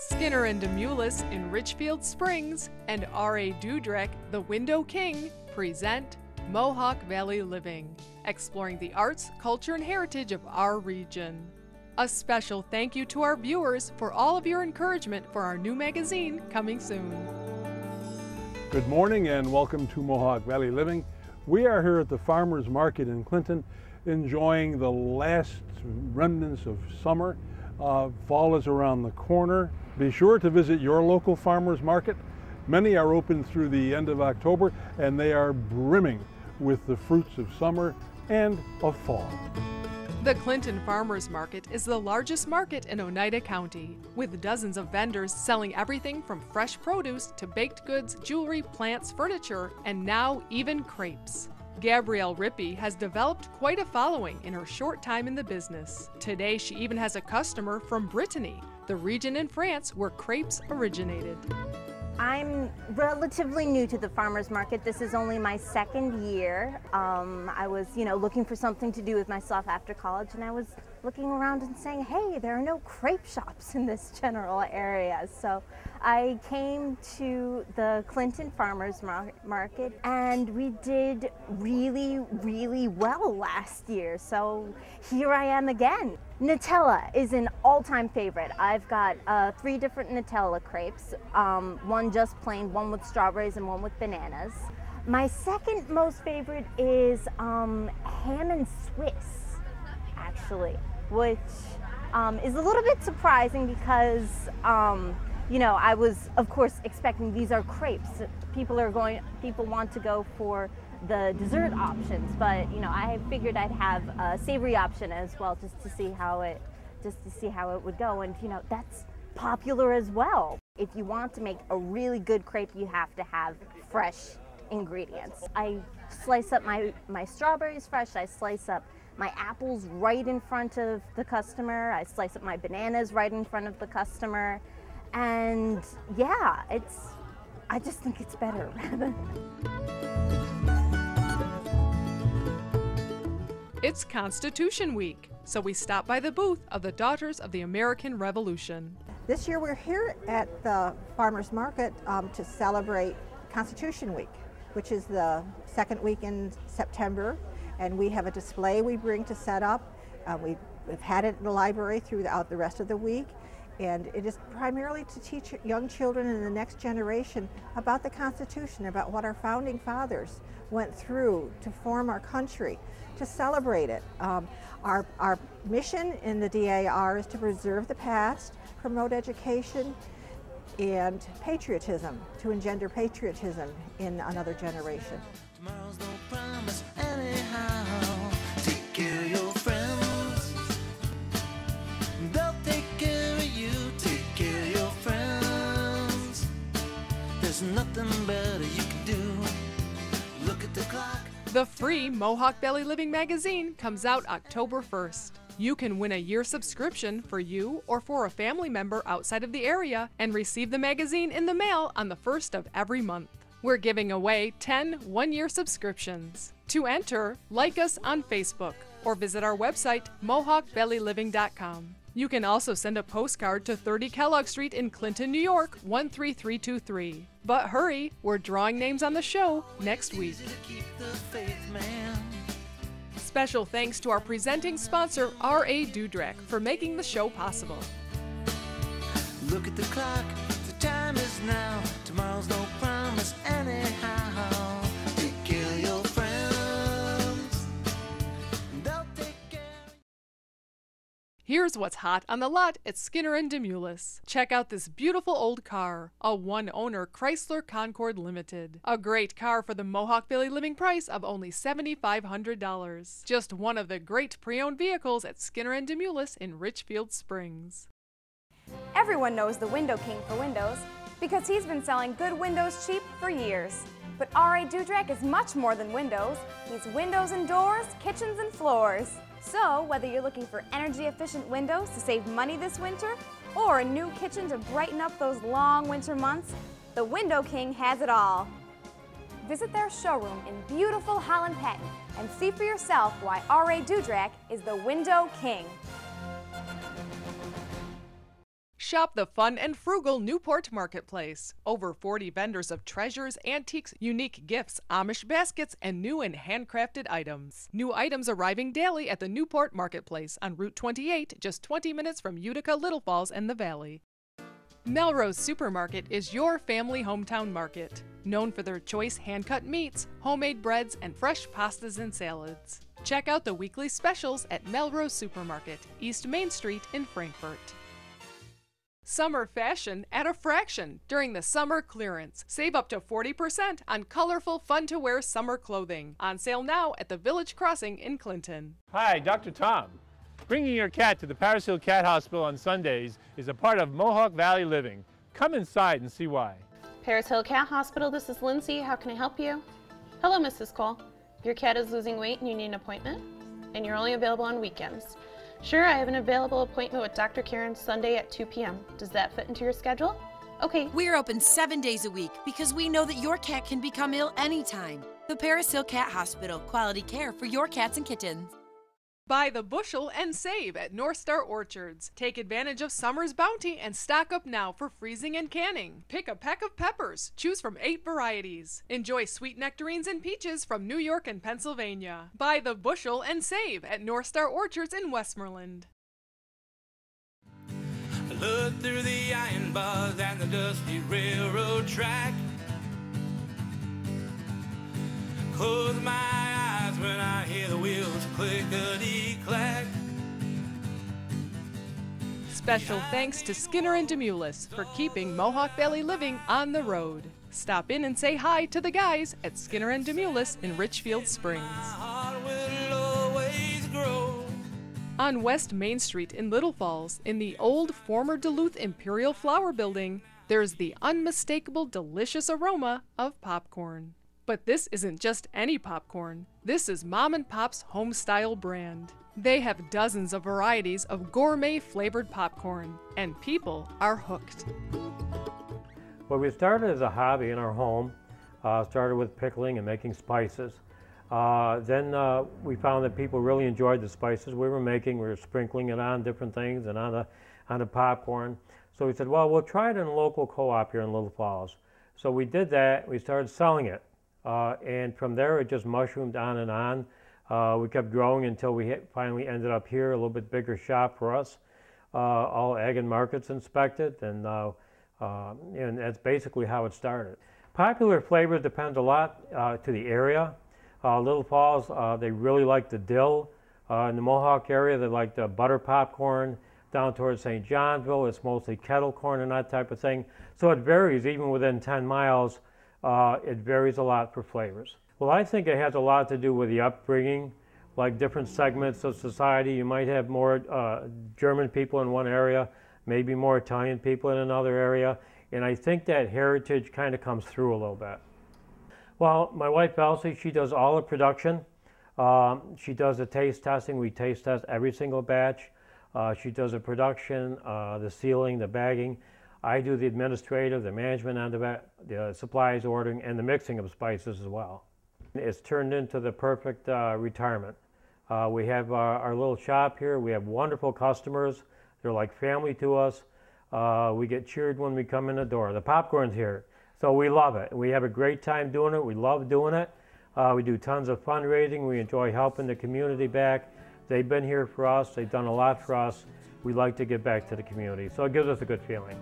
Skinner and Demoulas in Richfield Springs and R.A. Dudrek, the Window King, present Mohawk Valley Living, exploring the arts, culture, and heritage of our region. A special thank you to our viewers for all of your encouragement for our new magazine coming soon. Good morning and welcome to Mohawk Valley Living. We are here at the Farmers Market in Clinton enjoying the last remnants of summer. Fall is around the corner. Be sure to visit your local farmers market. Many are open through the end of October and they are brimming with the fruits of summer and of fall. The Clinton Farmers Market is the largest market in Oneida County, with dozens of vendors selling everything from fresh produce to baked goods, jewelry, plants, furniture, and now even crepes. Gabrielle Rippey has developed quite a following in her short time in the business. Today she even has a customer from Brittany, the region in France where crepes originated. I'm relatively new to the farmers market. This is only my second year. I was, looking for something to do with myself after college, and I was looking around and saying, hey, there are no crepe shops in this general area. So I came to the Clinton Farmers Market, and we did really, really well last year. So here I am again. Nutella is an all-time favorite. I've got 3 different Nutella crepes, one just plain, one with strawberries, and one with bananas. My second most favorite is ham and Swiss, actually, which is a little bit surprising because I was, of course, expecting these are crepes. People want to go for the dessert options, but I figured I'd have a savory option as well, just to see how it would go, and that's popular as well. If you want to make a really good crepe, you have to have fresh ingredients. I slice up my strawberries fresh. I slice up my apples right in front of the customer. I slice up my bananas right in front of the customer, and yeah, I just think it's better. It's Constitution Week, so we stop by the booth of the Daughters of the American Revolution. This year we're here at the Farmers Market to celebrate Constitution Week, which is the second week in September, and we have a display we bring to set up. We've had it in the library throughout the rest of the week, and it is primarily to teach young children in the next generation about the Constitution, about what our founding fathers went through to form our country, to celebrate it. Our mission in the DAR is to preserve the past, promote education, and patriotism, to engender patriotism in another generation. Tomorrow's no promise anyhow. Take care of your friends. They'll take care of you. Take care of your friends. There's nothing better you can do. Look at the clock. The free Mohawk Valley Living magazine comes out October 1st. You can win a year subscription for you or for a family member outside of the area and receive the magazine in the mail on the 1st of every month. We're giving away 10 one-year subscriptions. To enter, like us on Facebook or visit our website, mohawkvalleyliving.com. You can also send a postcard to 30 Kellogg Street in Clinton, New York, 13323. But hurry, we're drawing names on the show next week. Special thanks to our presenting sponsor, R.A. Dudrek, for making the show possible. Look at the clock, the time is now. Tomorrow's no promise anyhow. Take care of your friends. They'll take care. Here's what's hot on the lot at Skinner and Demoulas. Check out this beautiful old car, a one-owner Chrysler Concorde Limited. A great car for the Mohawk Valley Living price of only $7,500. Just one of the great pre-owned vehicles at Skinner and Demoulas in Richfield Springs. Everyone knows the Window King for windows because he's been selling good windows cheap for years. But R.A. Dudrek is much more than windows. He's windows and doors, kitchens and floors. So, whether you're looking for energy-efficient windows to save money this winter, or a new kitchen to brighten up those long winter months, the Window King has it all. Visit their showroom in beautiful Holland Patent and see for yourself why R.A. Dudrek is the Window King. Shop the fun and frugal Newport Marketplace. Over 40 vendors of treasures, antiques, unique gifts, Amish baskets, and new and handcrafted items. New items arriving daily at the Newport Marketplace on Route 28, just 20 minutes from Utica, Little Falls, and the Valley. Melrose Supermarket is your family hometown market, known for their choice hand-cut meats, homemade breads, and fresh pastas and salads. Check out the weekly specials at Melrose Supermarket, East Main Street in Frankfort. Summer fashion at a fraction during the summer clearance. Save up to 40% on colorful, fun-to-wear summer clothing. On sale now at the Village Crossing in Clinton. Hi, Dr. Tom. Bringing your cat to the Paris Hill Cat Hospital on Sundays is a part of Mohawk Valley Living. Come inside and see why. Paris Hill Cat Hospital, this is Lindsay. How can I help you? Hello, Mrs. Cole. Your cat is losing weight and you need an appointment? And you're only available on weekends. Sure, I have an available appointment with Dr. Karen Sunday at 2 p.m. Does that fit into your schedule? Okay. We're open 7 days a week because we know that your cat can become ill anytime. The Paris Hill Cat Hospital, quality care for your cats and kittens. Buy the bushel and save at North Star Orchards. Take advantage of summer's bounty and stock up now for freezing and canning. Pick a peck of peppers. Choose from 8 varieties. Enjoy sweet nectarines and peaches from New York and Pennsylvania. Buy the bushel and save at North Star Orchards in Westmoreland. I look through the iron bars and the dusty railroad track. Close my eyes when I hear the wheels clickety-clack. Special thanks to Skinner and Demoulas for keeping Mohawk Valley Living on the road. Stop in and say hi to the guys at Skinner and Demoulas in Richfield Springs. On West Main Street in Little Falls, in the old former Duluth Imperial Flour Building, there's the unmistakable delicious aroma of popcorn. But this isn't just any popcorn. This is Mom and Pop's home-style brand. They have dozens of varieties of gourmet flavored popcorn, and people are hooked. Well, we started as a hobby in our home. Started with pickling and making spices. Then we found that people really enjoyed the spices we were making. We were sprinkling it on different things and on the popcorn. So we said, well, we'll try it in a local co-op here in Little Falls. So we did that. We started selling it. And from there, it just mushroomed on and on. We kept growing until we finally ended up here, a little bit bigger shop for us. All ag and markets inspected, and that's basically how it started. Popular flavors depends a lot to the area. Little Falls, they really like the dill. In the Mohawk area, they like the butter popcorn. Down towards St. Johnsville, it's mostly kettle corn and that type of thing. So it varies, even within 10 miles. It varies a lot for flavors. Well, I think it has a lot to do with the upbringing, like different segments of society. You might have more German people in one area, maybe more Italian people in another area, and I think that heritage kind of comes through a little bit. Well, my wife Elsie, she does all the production. She does the taste testing. We taste test every single batch. She does the production, the sealing, the bagging. I do the administrative, the management end of it, the supplies ordering, and the mixing of spices as well. It's turned into the perfect retirement. We have our little shop here. We have wonderful customers. They're like family to us. We get cheered when we come in the door. The popcorn's here, so we love it. We have a great time doing it. We love doing it. We do tons of fundraising. We enjoy helping the community back. They've been here for us. They've done a lot for us. We like to give back to the community, so it gives us a good feeling.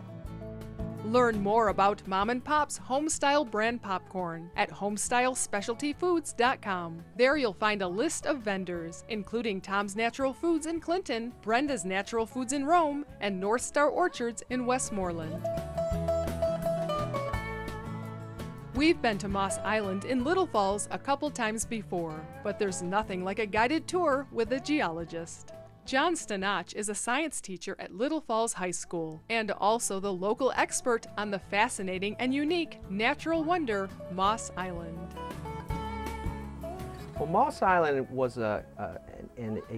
Learn more about Mom and Pop's Homestyle brand popcorn at homestylespecialtyfoods.com. There you'll find a list of vendors, including Tom's Natural Foods in Clinton, Brenda's Natural Foods in Rome, and North Star Orchards in Westmoreland. We've been to Moss Island in Little Falls a couple times before, but there's nothing like a guided tour with a geologist. John Stanach is a science teacher at Little Falls High School and also the local expert on the fascinating and unique natural wonder, Moss Island. Well, Moss Island was a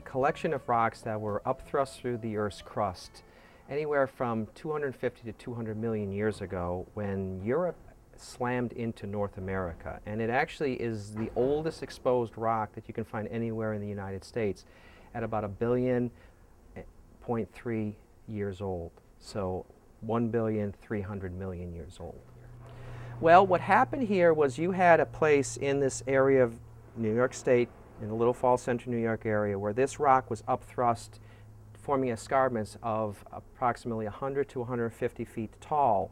collection of rocks that were upthrust through the Earth's crust anywhere from 250 to 200 million years ago when Europe slammed into North America. And it actually is the oldest exposed rock that you can find anywhere in the United States, at about 1.3 billion years old. So 1,300,000,000 years old. Well, what happened here was you had a place in this area of New York State, in the Little Falls, Central New York area, where this rock was upthrust, forming escarpments of approximately 100 to 150 feet tall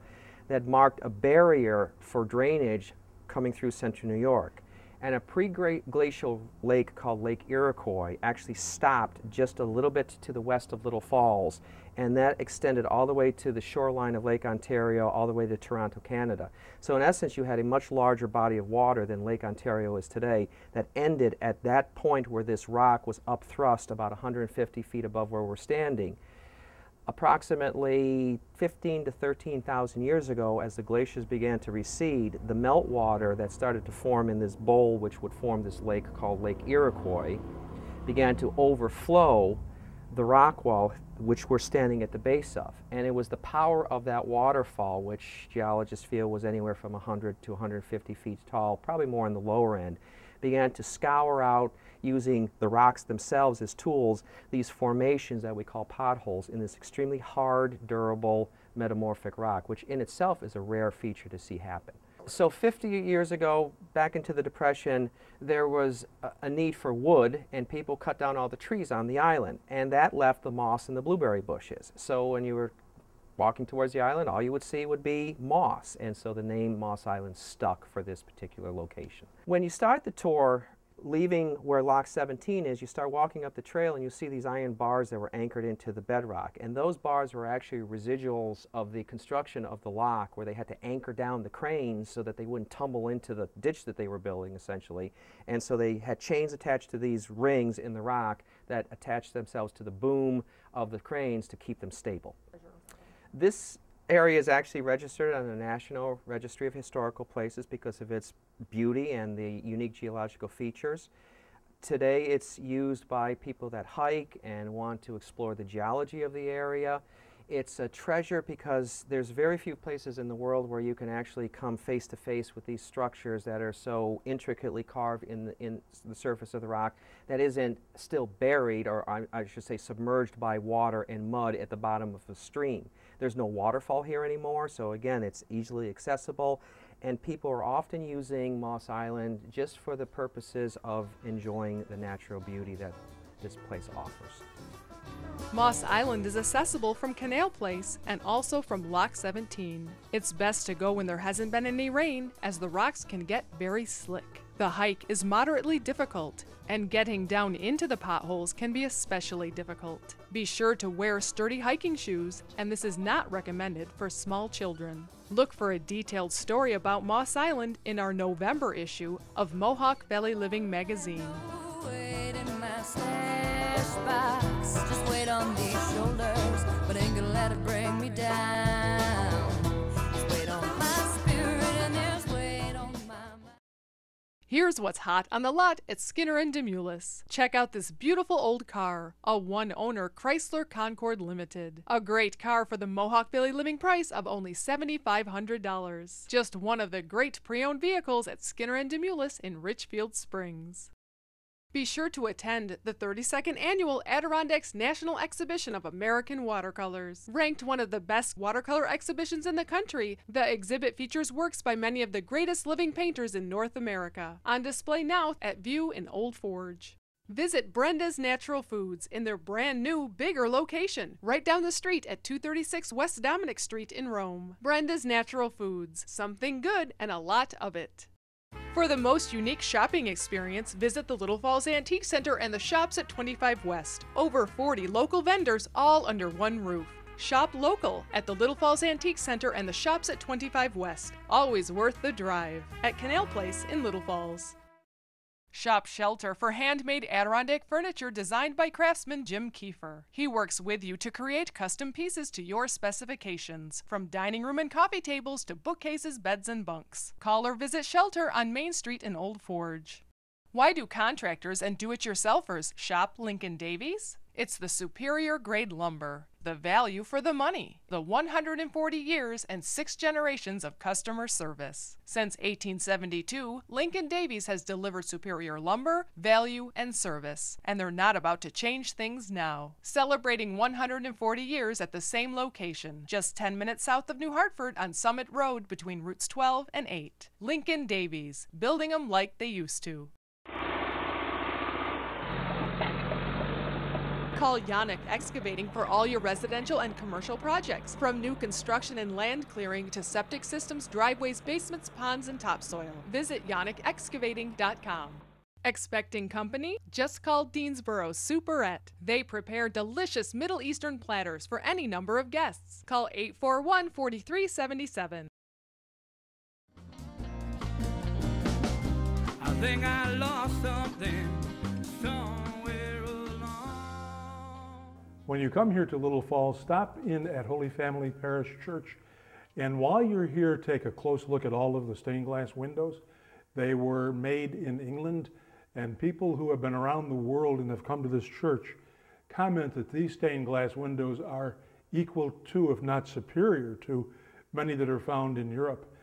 that marked a barrier for drainage coming through Central New York. And a pre-glacial lake called Lake Iroquois actually stopped just a little bit to the west of Little Falls, and that extended all the way to the shoreline of Lake Ontario, all the way to Toronto, Canada. So in essence, you had a much larger body of water than Lake Ontario is today that ended at that point where this rock was upthrust about 150 feet above where we're standing. Approximately 15 to 13,000 years ago, as the glaciers began to recede, the meltwater that started to form in this bowl, which would form this lake called Lake Iroquois, began to overflow the rock wall which we're standing at the base of. And it was the power of that waterfall, which geologists feel was anywhere from 100 to 150 feet tall, probably more on the lower end, began to scour out, using the rocks themselves as tools, these formations that we call potholes in this extremely hard, durable, metamorphic rock, which in itself is a rare feature to see happen. So 50 years ago, back into the Depression, there was a need for wood, and people cut down all the trees on the island, and that left the moss and the blueberry bushes. So when you were walking towards the island, all you would see would be moss, and so the name Moss Island stuck for this particular location. When you start the tour, leaving where Lock 17 is, you start walking up the trail and you see these iron bars that were anchored into the bedrock. And those bars were actually residuals of the construction of the lock, where they had to anchor down the cranes so that they wouldn't tumble into the ditch that they were building, essentially. And so they had chains attached to these rings in the rock that attached themselves to the boom of the cranes to keep them stable. This area is actually registered on the National Registry of Historical Places because of its beauty and the unique geological features. Today it's used by people that hike and want to explore the geology of the area. It's a treasure because there's very few places in the world where you can actually come face to face with these structures that are so intricately carved in the surface of the rock that isn't still buried, or I should say submerged by water and mud at the bottom of a stream. There's no waterfall here anymore, so again, it's easily accessible, and people are often using Moss Island just for the purposes of enjoying the natural beauty that this place offers. Moss Island is accessible from Canal Place and also from Lock 17. It's best to go when there hasn't been any rain, as the rocks can get very slick. The hike is moderately difficult, and getting down into the potholes can be especially difficult. Be sure to wear sturdy hiking shoes, and this is not recommended for small children. Look for a detailed story about Moss Island in our November issue of Mohawk Valley Living magazine. Just wait on these shoulders, but ain't gonna let it bring me down. Just wait on my spirit and there's weight on my mind. Here's what's hot on the lot at Skinner and Demulus. Check out this beautiful old car, a one-owner Chrysler Concorde Limited. A great car for the Mohawk Valley Living price of only $7,500. Just one of the great pre-owned vehicles at Skinner and Demulus in Richfield Springs. Be sure to attend the 32nd Annual Adirondacks National Exhibition of American Watercolors. Ranked one of the best watercolor exhibitions in the country, the exhibit features works by many of the greatest living painters in North America. On display now at View in Old Forge. Visit Brenda's Natural Foods in their brand new, bigger location, right down the street at 236 West Dominic Street in Rome. Brenda's Natural Foods, something good and a lot of it. For the most unique shopping experience, visit the Little Falls Antique Center and the shops at 25 West. Over 40 local vendors, all under one roof. Shop local at the Little Falls Antique Center and the shops at 25 West. Always worth the drive. At Canal Place in Little Falls. Shop Shelter for handmade Adirondack furniture designed by craftsman Jim Kiefer. He works with you to create custom pieces to your specifications, from dining room and coffee tables to bookcases, beds, and bunks. Call or visit Shelter on Main Street in Old Forge. Why do contractors and do-it-yourselfers shop Lincoln Davies? It's the superior grade lumber, the value for the money, the 140 years and 6 generations of customer service. Since 1872, Lincoln Davies has delivered superior lumber, value, and service, and they're not about to change things now. Celebrating 140 years at the same location, just 10 minutes south of New Hartford on Summit Road between routes 12 and 8. Lincoln Davies, building them like they used to. Call Yannick Excavating for all your residential and commercial projects, from new construction and land clearing to septic systems, driveways, basements, ponds, and topsoil. Visit yannickexcavating.com. Expecting company? Just call Deansboro Superette. They prepare delicious Middle Eastern platters for any number of guests. Call 841-4377. I think I lost something somewhere. When you come here to Little Falls, stop in at Holy Family Parish Church, and while you're here, take a close look at all of the stained glass windows. They were made in England, and people who have been around the world and have come to this church comment that these stained glass windows are equal to, if not superior to, many that are found in Europe.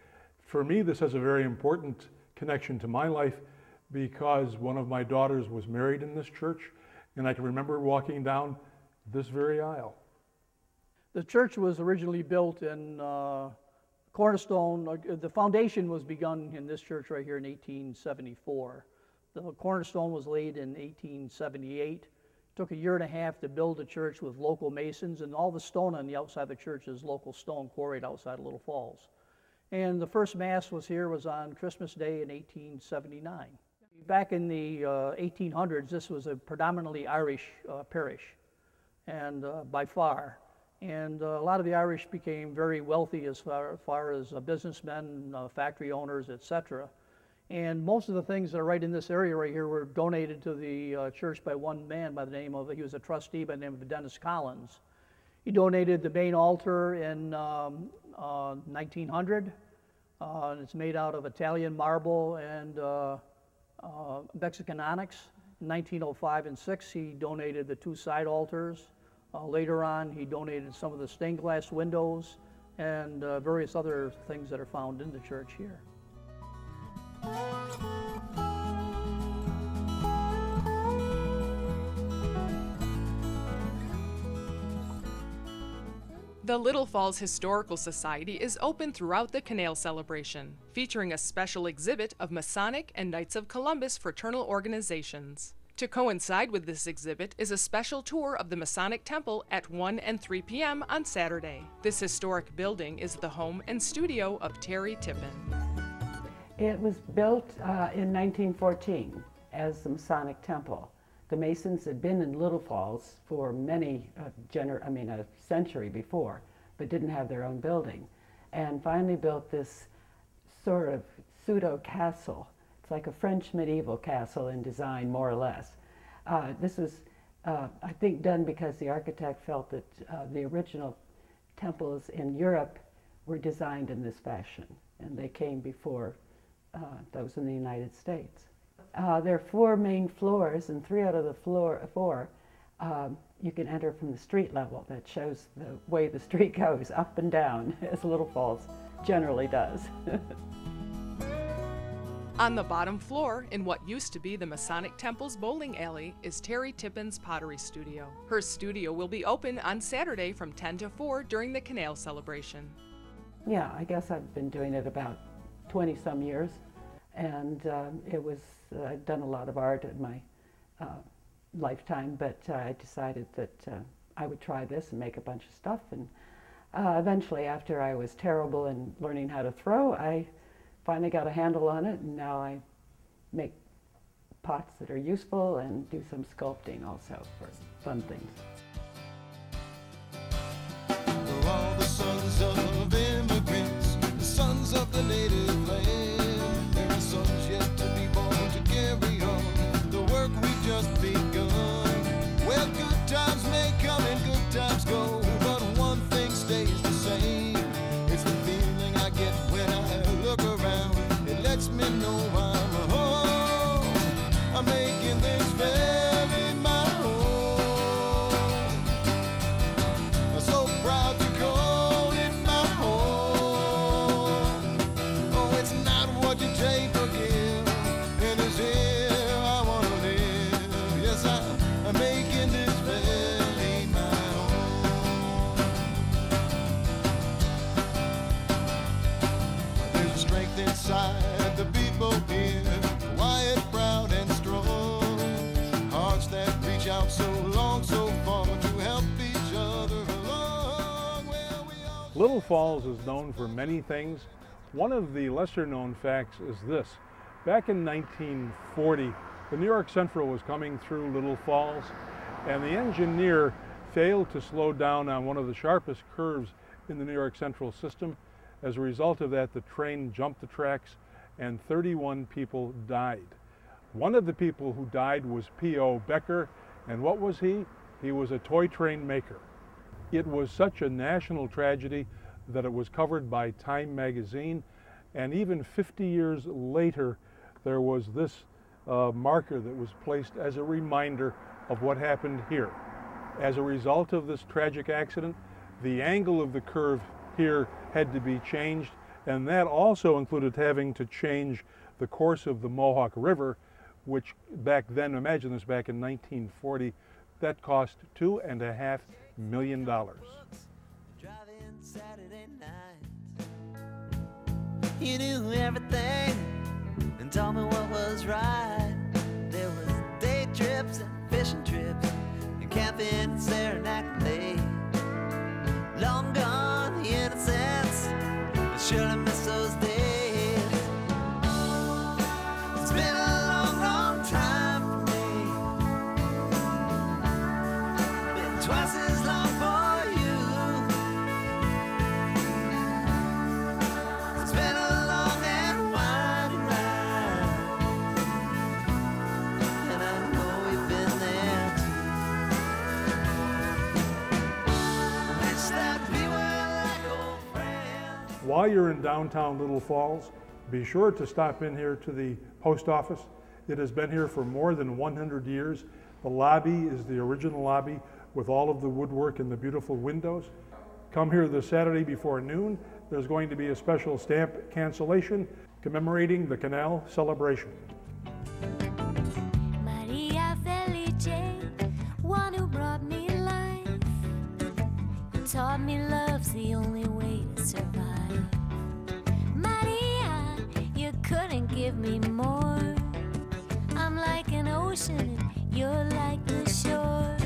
For me, this has a very important connection to my life because one of my daughters was married in this church, and I can remember walking down this very aisle. The church was originally built in Cornerstone. The foundation was begun in this church right here in 1874. The cornerstone was laid in 1878. It took a year and a half to build a church with local masons, and all the stone on the outside of the church is local stone quarried outside of Little Falls. And the first Mass was on Christmas Day in 1879. Back in the 1800s, this was a predominantly Irish parish, and by far. And a lot of the Irish became very wealthy as far as businessmen, factory owners, etc. And most of the things that are right in this area right here were donated to the church by one man by the name of, he was a trustee by the name of Dennis Collins. He donated the main altar in 1900. And it's made out of Italian marble and Mexican onyx. In 1905 and 6, he donated the 2 side altars. Later on, he donated some of the stained glass windows and various other things that are found in the church here. The Little Falls Historical Society is open throughout the Canal celebration, featuring a special exhibit of Masonic and Knights of Columbus fraternal organizations. To coincide with this exhibit is a special tour of the Masonic Temple at 1 and 3 p.m. on Saturday. This historic building is the home and studio of Terry Tippin. It was built in 1914 as the Masonic Temple. The Masons had been in Little Falls for many a century before, but didn't have their own building, and finally built this sort of pseudo castle. It's like a French medieval castle in design, more or less. This was, I think, done because the architect felt that the original temples in Europe were designed in this fashion, and they came before those in the United States. There are 4 main floors, and 3 out of the 4 you can enter from the street level. That shows the way the street goes, up and down, as Little Falls generally does. On the bottom floor, in what used to be the Masonic Temple's bowling alley, is Terry Tippin's pottery studio. Her studio will be open on Saturday from 10 to 4 during the Canal celebration. Yeah, I guess I've been doing it about 20-some years, and I've done a lot of art in my lifetime, but I decided that I would try this and make a bunch of stuff, and eventually, after I was terrible in learning how to throw, I finally got a handle on it, and now I make pots that are useful and do some sculpting also for fun things. We're all the sons of immigrants, the sons of the native land. There are sons yet to be born to carry on the work we've just begun. Well, good times may come and good times go, but one thing stays the same. It's the feeling I get when I look around. It lets me know I'm home. I'm making this valley my home. life inside the people here, quiet, proud, and strong. Hearts that reach out so long, so far to help each other along. Well, we all... Little Falls is known for many things. One of the lesser known facts is this. Back in 1940, the New York Central was coming through Little Falls, and the engineer failed to slow down on one of the sharpest curves in the New York Central system. As a result of that, the train jumped the tracks and 31 people died. One of the people who died was P.O. Becker, and what was he? He was a toy train maker. It was such a national tragedy that it was covered by Time magazine, and even 50 years later, there was this marker that was placed as a reminder of what happened here. As a result of this tragic accident, the angle of the curve here had to be changed, and that also included having to change the course of the Mohawk River, which back then, imagine this, back in 1940, that cost $2.5 million. Driving Saturday night, you knew everything and told me what was right. There was day trips and fishing trips and camping and Saranac Lake. Long gone the innocence, I surely miss those days. It's been a long, long time for me, been twice as long for you. It's been a long and winding ride, and I know you've been there too. Wish that we were like old friends. While you're in downtown Little Falls, be sure to stop in here to the post office. It has been here for more than 100 years. The lobby is the original lobby with all of the woodwork and the beautiful windows. Come here this Saturday before noon. There's going to be a special stamp cancellation commemorating the canal celebration. Maria Felice, one who brought me life, taught me love's the only way to survive. Maria, you couldn't give me more. I'm like an ocean and you're like the shore.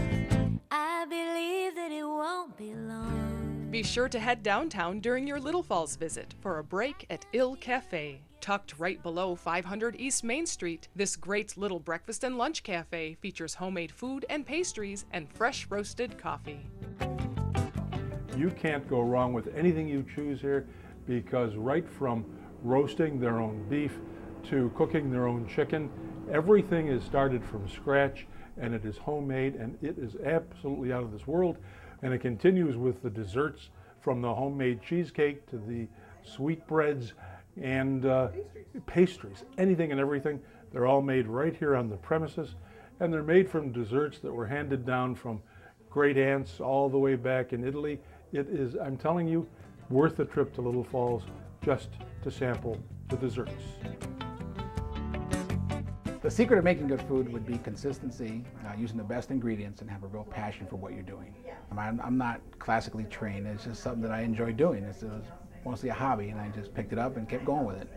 I believe that it won't be long. Be sure to head downtown during your Little Falls visit for a break at Il Cafe. Tucked right below 500 East Main Street, this great little breakfast and lunch cafe features homemade food and pastries and fresh roasted coffee. You can't go wrong with anything you choose here, because right from roasting their own beef to cooking their own chicken, everything is started from scratch, and it is homemade, and it is absolutely out of this world. And it continues with the desserts, from the homemade cheesecake to the sweetbreads and pastries, anything and everything. They're all made right here on the premises, and they're made from desserts that were handed down from great aunts all the way back in Italy. It is, I'm telling you, worth a trip to Little Falls just to sample the desserts. The secret of making good food would be consistency, using the best ingredients, and have a real passion for what you're doing. I'm not classically trained. It's just something that I enjoy doing. It was mostly a hobby, and I just picked it up and kept going with it.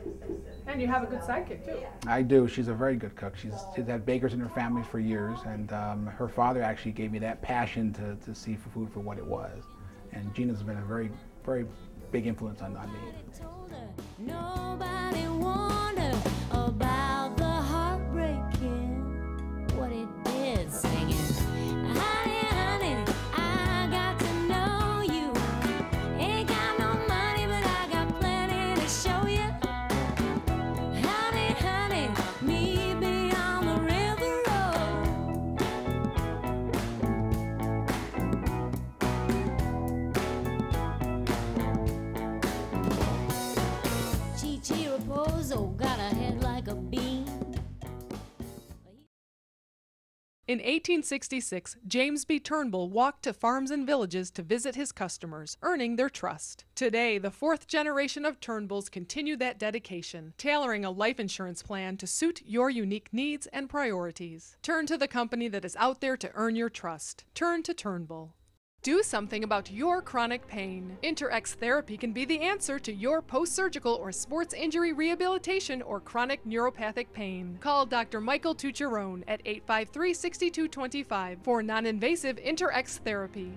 And you have a good sidekick too. I do. She's a very good cook. She's had bakers in her family for years, and her father actually gave me that passion to see food for what it was. And Gina's been a very, very big influence on me. Nobody wondered about the heartbreaking, what it did singing. Honey, honey, I got to know you. Ain't got no money, but I got plenty to show you. Honey, honey, meet me on the river road. Chi-chi Raposo got a head like a bean. In 1866, James B. Turnbull walked to farms and villages to visit his customers, earning their trust. Today, the fourth generation of Turnbulls continue that dedication, tailoring a life insurance plan to suit your unique needs and priorities. Turn to the company that is out there to earn your trust. Turn to Turnbull. Do something about your chronic pain. InterX Therapy can be the answer to your post-surgical or sports injury rehabilitation or chronic neuropathic pain. Call Dr. Michael Tucherone at 853-6225 for non-invasive InterX Therapy.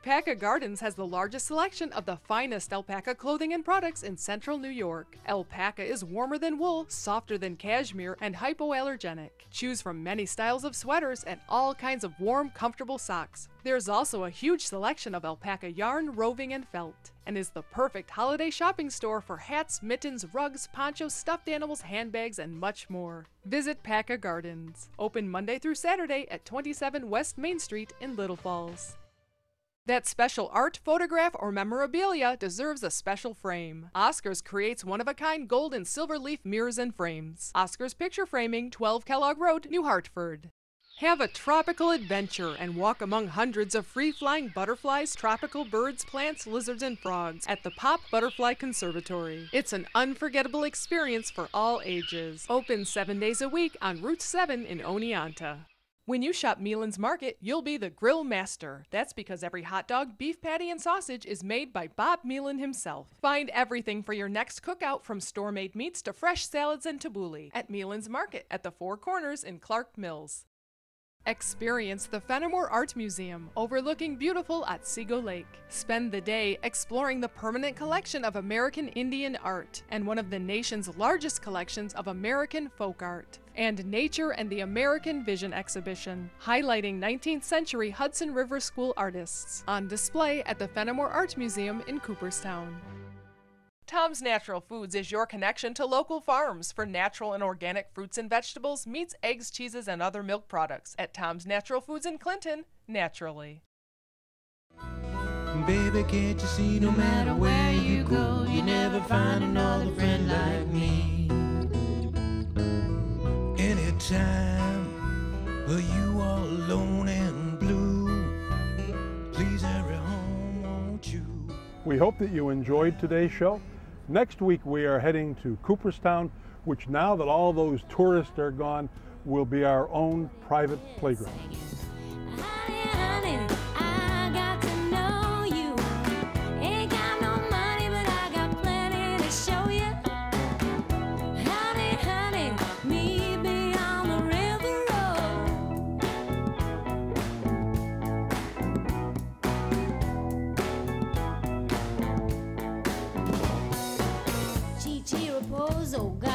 Alpaca Gardens has the largest selection of the finest alpaca clothing and products in central New York. Alpaca is warmer than wool, softer than cashmere, and hypoallergenic. Choose from many styles of sweaters and all kinds of warm, comfortable socks. There's also a huge selection of alpaca yarn, roving, and felt, and is the perfect holiday shopping store for hats, mittens, rugs, ponchos, stuffed animals, handbags, and much more. Visit Alpaca Gardens. Open Monday through Saturday at 27 West Main Street in Little Falls. That special art, photograph, or memorabilia deserves a special frame. Oscars creates one-of-a-kind gold and silver leaf mirrors and frames. Oscars Picture Framing, 12 Kellogg Road, New Hartford. Have a tropical adventure and walk among hundreds of free-flying butterflies, tropical birds, plants, lizards, and frogs at the Pop Butterfly Conservatory. It's an unforgettable experience for all ages. Open 7 days a week on Route 7 in Oneonta. When you shop Mealan's Market, you'll be the grill master. That's because every hot dog, beef patty, and sausage is made by Bob Mealan himself. Find everything for your next cookout, from store-made meats to fresh salads and tabbouleh, at Mealan's Market at the Four Corners in Clark Mills. Experience the Fenimore Art Museum, overlooking beautiful Otsego Lake. Spend the day exploring the permanent collection of American Indian art and one of the nation's largest collections of American folk art, and Nature and the American Vision exhibition, highlighting 19th century Hudson River School artists, on display at the Fenimore Art Museum in Cooperstown. Tom's Natural Foods is your connection to local farms for natural and organic fruits and vegetables, meats, eggs, cheeses, and other milk products. At Tom's Natural Foods in Clinton, naturally. Baby, can't you see no matter where you go, you never find another friend like me. Anytime you are alone and blue, please hurry home, won't you? We hope that you enjoyed today's show. Next week we are heading to Cooperstown, which, now that all those tourists are gone, will be our own private playground. Oh God.